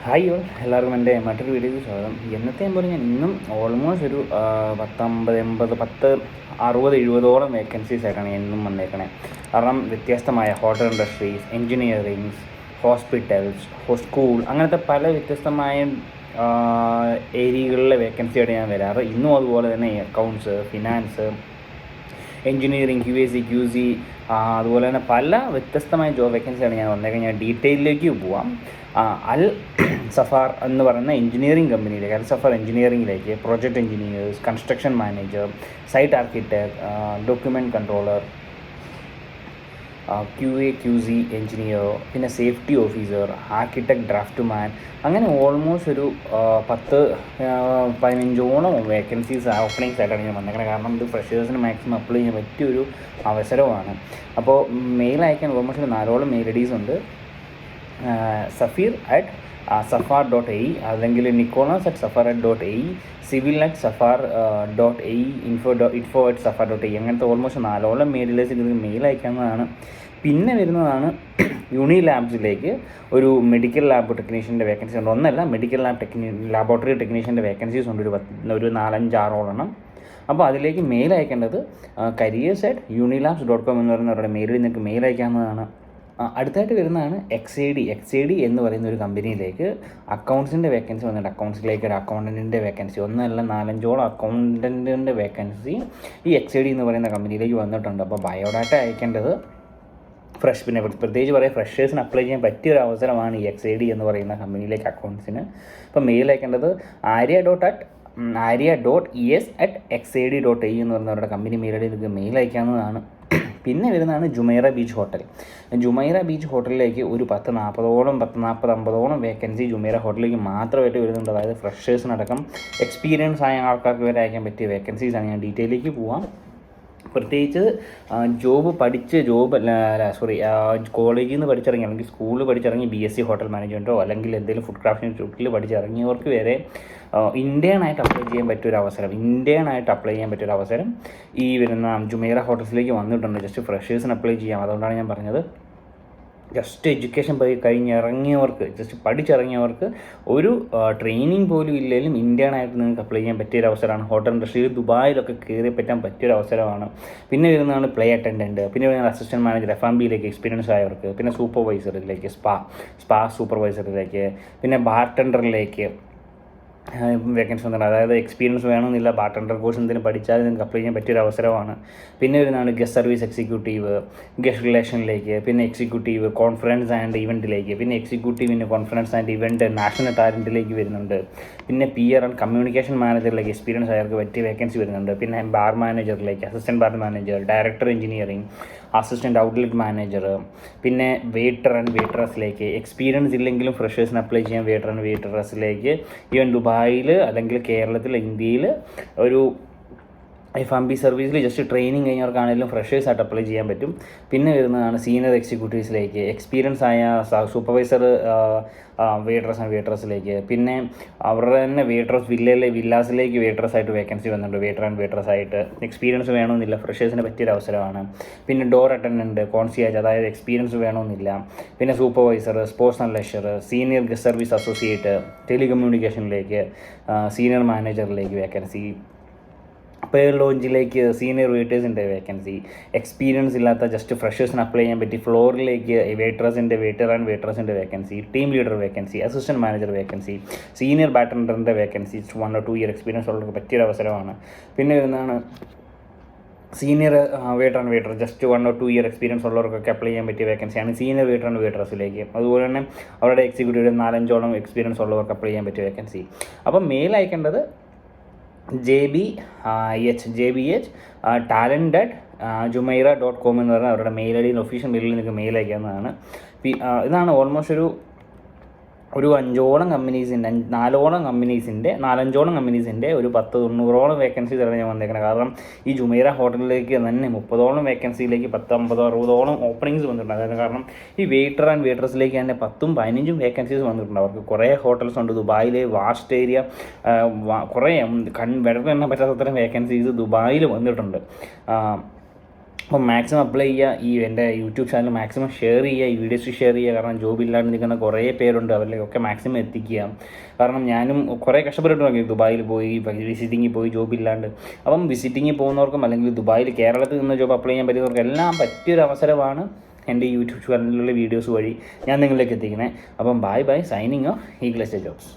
Hi all, എല്ലാവർക്കും എൻ്റെ മറ്റൊരു വീഡിയോയ്ക്ക് സ്വാഗതം. എന്നത്തെയും പോലെ ഞാൻ ഇന്നും ഓൾമോസ്റ്റ് ഒരു 60-70 വേക്കൻസീസ് ആയിട്ടാണ് എന്നും വന്നേക്കണേ. കാരണം വ്യത്യസ്തമായ ഹോട്ടൽ ഇൻഡസ്ട്രീസ്, എൻജിനീയറിങ്സ്, ഹോസ്പിറ്റൽസ്, സ്കൂൾ, അങ്ങനത്തെ പല വ്യത്യസ്തമായ ഏരിയകളിലെ വേക്കൻസിയായിട്ട് ഞാൻ വരാറ്. ഇന്നും അതുപോലെ തന്നെ accounts, finance, engineering, QAC, QC, അതുപോലെ തന്നെ പല വ്യത്യസ്തമായ ജോബ് വേക്കൻസിയാണ് ഞാൻ വന്നേക്കുന്നത്. ഞാൻ ഡീറ്റെയിലേക്ക് പോവാം. അൽ സഫാർ എന്ന് പറയുന്ന എഞ്ചിനീയറിംഗ് കമ്പനിയിലേക്ക്, അൽ സഫാർ എഞ്ചിനീയറിംഗിലേക്ക് project engineers, construction manager, site architect, document controller, QA QC engineer, പിന്നെ സേഫ്റ്റി ഓഫീസർ, ആർക്കിടെക്ട്, ഡ്രാഫ്റ്റ്മാൻ, അങ്ങനെ ഓൾമോസ്റ്റ് ഒരു 10-15 വേക്കൻസീസ് ഓപ്പണിങ്സ് ആയിട്ടാണ് ഞാൻ വന്നേക്കുന്നത്. കാരണം ഇത് ഫ്രഷേഴ്സിന് മാക്സിമം അപ്ലൈ ചെയ്യാൻ പറ്റിയൊരു അവസരമാണ്. അപ്പോൾ മെയിൽ അയക്കാൻ ഓൾമോസ്റ്റ് 4 മെയിൽ ഐ ഡീസ് ഉണ്ട്. safar@safar.ae, അല്ലെങ്കിൽ nicolas@safar.ae, civil@safar.ae, info@safar.ae, അങ്ങനത്തെ ഓൾമോസ്റ്റ് 4 മെയിലിലേക്ക് നിങ്ങൾക്ക് മെയിൽ അയക്കാവുന്നതാണ്. പിന്നെ വരുന്നതാണ് യൂണിലാബ്സിലേക്ക് ഒരു മെഡിക്കൽ ലാബ് ടെക്നീഷ്യൻ്റെ വേക്കൻസി ഉണ്ട്. ഒന്നല്ല, മെഡിക്കൽ ലാബോറട്ടറി ടെക്നീഷ്യൻ്റെ വേക്കൻസീസ് ഉണ്ട് ഒരു 4-5-6. അപ്പോൾ അതിലേക്ക് മെയിൽ അയക്കേണ്ടത് careers@unilabs.com എന്ന് പറയുന്നവരുടെ മെയിലിൽ നിങ്ങൾക്ക് മെയിൽ അയക്കാവുന്നതാണ്. അടുത്തായിട്ട് വരുന്നതാണ് XAD എന്ന് പറയുന്ന ഒരു കമ്പനിയിലേക്ക് അക്കൗണ്ട്സിൻ്റെ വേക്കൻസി വന്നിട്ട് അക്കൗണ്ട്സിലേക്ക് ഒരു അക്കൗണ്ടൻറ്റിൻ്റെ വേക്കൻസി, 1-4 അക്കൗണ്ടൻറ്റിൻ്റെ വേക്കൻസി ഈ XAD എന്ന് പറയുന്ന കമ്പനിയിലേക്ക് വന്നിട്ടുണ്ട്. അപ്പോൾ ബയോഡാറ്റ അയക്കേണ്ടത് പിന്നെ പ്രത്യേകിച്ച് പറയാം, ഫ്രഷേഴ്സിന് അപ്ലൈ ചെയ്യാൻ പറ്റിയൊരു അവസരമാണ് ഈ XAD എന്ന് പറയുന്ന കമ്പനിയിലേക്ക് അക്കൗണ്ട്സിന്. അപ്പോൾ മെയിൽ അയക്കേണ്ടത് arya.es@xad.ae എന്ന് പറയുന്നവരുടെ കമ്പനി മെയിലിലേക്ക് മെയിൽ അയക്കാവുന്നതാണ്. പിന്നെ വരുന്നതാണ് Jumeirah beach hotel. Jumeirah beach ഹോട്ടലിലേക്ക് ഒരു 10-40 വേക്കൻസി ജുമൈറ ഹോട്ടലിലേക്ക് മാത്രമായിട്ട് വരുന്നുണ്ട്. അതായത് ഫ്രഷേഴ്സിനടക്കം എക്സ്പീരിയൻസ് ആയ ആൾക്കാർക്ക് വരെ അയക്കാൻ പറ്റിയ വേക്കൻസീസാണ്. ഞാൻ ഡീറ്റെയിലേക്ക് പോവാം. പ്രത്യേകിച്ച് കോളേജിൽ നിന്ന് പഠിച്ചിറങ്ങി അല്ലെങ്കിൽ സ്കൂളിൽ പഠിച്ചിറങ്ങി BSc ഹോട്ടൽ മാനേജ്മെൻറ്റോ അല്ലെങ്കിൽ എന്തെങ്കിലും ഫുഡ് ക്രാഫ്റ്റ് ഇൻസ്റ്റിറ്റ്യൂട്ടിൽ പഠിച്ചിറങ്ങിയവർക്ക് വരെ ഇന്ത്യൻ ആയിട്ട് അപ്ലൈ ചെയ്യാൻ പറ്റിയൊരു അവസരം ഈ വരുന്ന ജുമൈറ ഹോട്ടൽസിലേക്ക് വന്നിട്ടുണ്ട്. ജസ്റ്റ് ഫ്രഷേഴ്സിന് അപ്ലൈ ചെയ്യാം. അതുകൊണ്ടാണ് ഞാൻ പറഞ്ഞത്, ജസ്റ്റ് എഡ്യൂക്കേഷൻ കഴിഞ്ഞിറങ്ങിയവർക്ക്, ജസ്റ്റ് പഠിച്ചിറങ്ങിയവർക്ക് ഒരു ട്രെയിനിങ് പോലും ഇല്ലെങ്കിലും ഇന്ത്യനായിട്ട് നിങ്ങൾക്ക് അപ്ലൈ ചെയ്യാൻ പറ്റിയൊരു അവസരമാണ്. ഹോട്ടൽ ഇൻഡസ്ട്രിയിൽ ദുബായിലൊക്കെ കയറി പറ്റാൻ പറ്റിയൊരു അവസരമാണ്. പിന്നെ വരുന്നതാണ് പ്ലേ അറ്റൻഡൻറ്റ്, പിന്നെ വരുന്നത് അസിസ്റ്റൻറ്റ് മാനേജർ F&Bയിലേക്ക് എക്സ്പീരിയൻസ് ആയവർക്ക്, പിന്നെ സൂപ്പർവൈസറിലേക്ക് സ്പാ സൂപ്പർവൈസറിലേക്ക്, പിന്നെ ബാർടെൻഡറിലേക്ക് വേക്കൻസി വന്നിട്ടുണ്ട്. അതായത് എക്സ്പീരിയൻസ് വേണമെന്നില്ല, ബാർടെൻഡർ കോഴ്സ് എന്തെങ്കിലും പഠിച്ചാൽ നിങ്ങൾക്ക് അപ്ലൈ ചെയ്യാൻ പറ്റിയൊരു അവസരമാണ്. പിന്നെ വരുന്നതാണ് ഗസ്റ്റ് സർവീസ് എക്സിക്യൂട്ടീവ്, ഗസ്റ്റ് റിലേഷനിലേക്ക്, പിന്നെ എക്സിക്യൂട്ടീവ് കോൺഫറൻസ് ആൻഡ് ഇവൻറ്റിലേക്ക്, പിന്നെ എക്സിക്യൂട്ടീവിന് കോൺഫറൻസ് ആൻഡ് ഇവൻറ്റ് നാഷണൽ ടാലൻറ്റിലേക്ക് വരുന്നുണ്ട്. പിന്നെ PR ആൻഡ് കമ്മ്യൂണിക്കേഷൻ മാനേജറിലേക്ക് എക്സ്പീരിയൻസ് ആയവർക്ക് പറ്റിയ വേക്കൻസി വരുന്നുണ്ട്. പിന്നെ ബാർ മാനേജറിലേക്ക്, assistant bar manager, director engineering, assistant outlet manager, പിന്നെ വെയിറ്റർ ആൻഡ് വെയിറ്ററസിലേക്ക് എക്സ്പീരിയൻസ് ഇല്ലെങ്കിലും ഫ്രഷേഴ്സിന് അപ്ലൈ ചെയ്യാൻ വെയിറ്റർ ആൻഡ് വെയിറ്ററസിലേക്ക്. ഈവൻ ദുബായിൽ അല്ലെങ്കിൽ കേരളത്തിൽ, ഇന്ത്യയിൽ ഒരു F&B സർവീസിൽ ജസ്റ്റ് ട്രെയിനിങ് കഴിഞ്ഞവർക്കാണെങ്കിലും ഫ്രഷേഴ്സായിട്ട് അപ്ലൈ ചെയ്യാൻ പറ്റും. പിന്നെ വരുന്നതാണ് സീനിയർ എക്സിക്യൂട്ടീവ്സിലേക്ക്, എക്സ്പീരിയൻസ് ആയ സൂപ്പർവൈസർ വെയിറ്ററസിലേക്ക്, പിന്നെ അവരുടെ തന്നെ വില്ലാസിലേക്ക് വെയിറ്ററസായിട്ട് വേക്കൻസി വന്നിട്ടുണ്ട്. വെയിറ്റർ ആൻഡ് വെയിറ്ററസായിട്ട് എക്സ്പീരിയൻസ് വേണമെന്നില്ല, ഫ്രഷേഴ്സിന് പറ്റിയൊരു അവസരമാണ്. പിന്നെ ഡോർ അറ്റൻഡൻറ്റ്, കോൺസിയേജ്, അതായത് എക്സ്പീരിയൻസ് വേണമെന്നില്ല. പിന്നെ supervisor, sports and leisure, senior guest service associate, ടെലികമ്മ്യൂണിക്കേഷനിലേക്ക്, സീനിയർ മാനേജറിലേക്ക് വേക്കൻസി, പേർ ലോഞ്ചിലേക്ക് സീനിയർ വെയിറ്റേഴ്സിൻ്റെ വേക്കൻസി, എക്സ്പീരിയൻസ് ഇല്ലാത്ത ജസ്റ്റ് ഫ്രഷേഴ്സിന് അപ്ലൈ ചെയ്യാൻ പറ്റി ഫ്ലോറിലേക്ക് വെയിറ്റർ ആൻഡ് വെയിറ്റേഴ്സിൻ്റെ vacancy, team leader vacancy, assistant manager vacancy, senior ബാർടെൻഡറിൻ്റെ വേക്കൻസി, 1 or 2 year എക്സ്പീരിയൻസ് ഉള്ളവർക്ക് പറ്റിയൊരു അവസരമാണ്. പിന്നെ വരുന്നതാണ് senior waiter and waiter, just 1 or 2 year experience ഉള്ളവർക്കൊക്കെ അപ്ലൈ ചെയ്യാൻ പറ്റിയ വേക്കൻസിയാണ് സീനിയർ വെയിറ്റർ ആൻഡ് വെയിറ്ററസിലേക്ക്. അതുപോലെ തന്നെ അവരുടെ എക്സിക്യൂട്ടീവ് 4-5 എക്സ്പീരിയൻസ് ഉള്ളവർക്ക് അപ്ലൈ ചെയ്യാൻ പറ്റിയ വേക്കൻസി. അപ്പം മെയിൽ അയക്കേണ്ടത് JBH talent@jumeirah.com എന്ന് പറഞ്ഞാൽ അവരുടെ മെയിൽ ഐ ഡിയിൽ ഒഫീഷ്യൽ മെയിലിൽ നിങ്ങൾക്ക് മെയിൽ അയക്കാവുന്നതാണ്. ഇതാണ് ഓൾമോസ്റ്റ് ഒരു 5 കമ്പനീസിൻ്റെ 4-5 കമ്പനീസിൻ്റെ ഒരു 10-90 വേക്കൻസീസ് ആണ് ഞാൻ വന്നേക്കുന്നത്. കാരണം ഈ ജുമൈറ ഹോട്ടലിലേക്ക് തന്നെ 30 വേക്കൻസിയിലേക്ക് 10-50-60 ഓപ്പണിങ്സ് വന്നിട്ടുണ്ട്. അതായത് കാരണം ഈ വെയിറ്റർ ആൻഡ് വെയിറ്ററസിലേക്ക് തന്നെ 10-15 വേക്കൻസീസ് വന്നിട്ടുണ്ട്. അവർക്ക് കുറേ ഹോട്ടൽസ് ഉണ്ട് ദുബായിലെ, വാസ്റ്റ് ഏരിയ, കുറേ വിരൽ എണ്ണാൻ പറ്റാത്തത്രയും വേക്കൻസീസ് ദുബായിൽ വന്നിട്ടുണ്ട്. അപ്പോൾ മാക്സിമം അപ്ലൈ ചെയ്യുക, ഈ എൻ്റെ യൂട്യൂബ് ചാനൽ മാക്സിമം ഷെയർ ചെയ്യുക, ഈ വീഡിയോസ് ഷെയർ ചെയ്യുക. കാരണം ജോബ് ഇല്ലാണ്ട് നിൽക്കുന്ന കുറേ പേരുണ്ട്, അവരിലേക്കൊക്കെ മാക്സിമം എത്തിക്കുക. കാരണം ഞാനും കുറേ കഷ്ടപ്പെട്ടിട്ട് നോക്കി, ദുബായിൽ പോയി വിസിറ്റിങ്ങിൽ പോയി ജോബ് ഇല്ലാണ്ട്. അപ്പം വിസിറ്റിങ്ങിൽ പോകുന്നവർക്കും അല്ലെങ്കിൽ ദുബായിൽ കേരളത്തിൽ നിന്ന് ജോബ് അപ്ലൈ ചെയ്യാൻ പറ്റുന്നവർക്കും എല്ലാം പറ്റിയൊരു അവസരമാണ് എൻ്റെ യൂട്യൂബ് ചാനലിലുള്ള വീഡിയോസ് വഴി ഞാൻ നിങ്ങളിലേക്ക് എത്തിക്കുന്നത്. അപ്പം bye bye, signing off eagle estate jobs.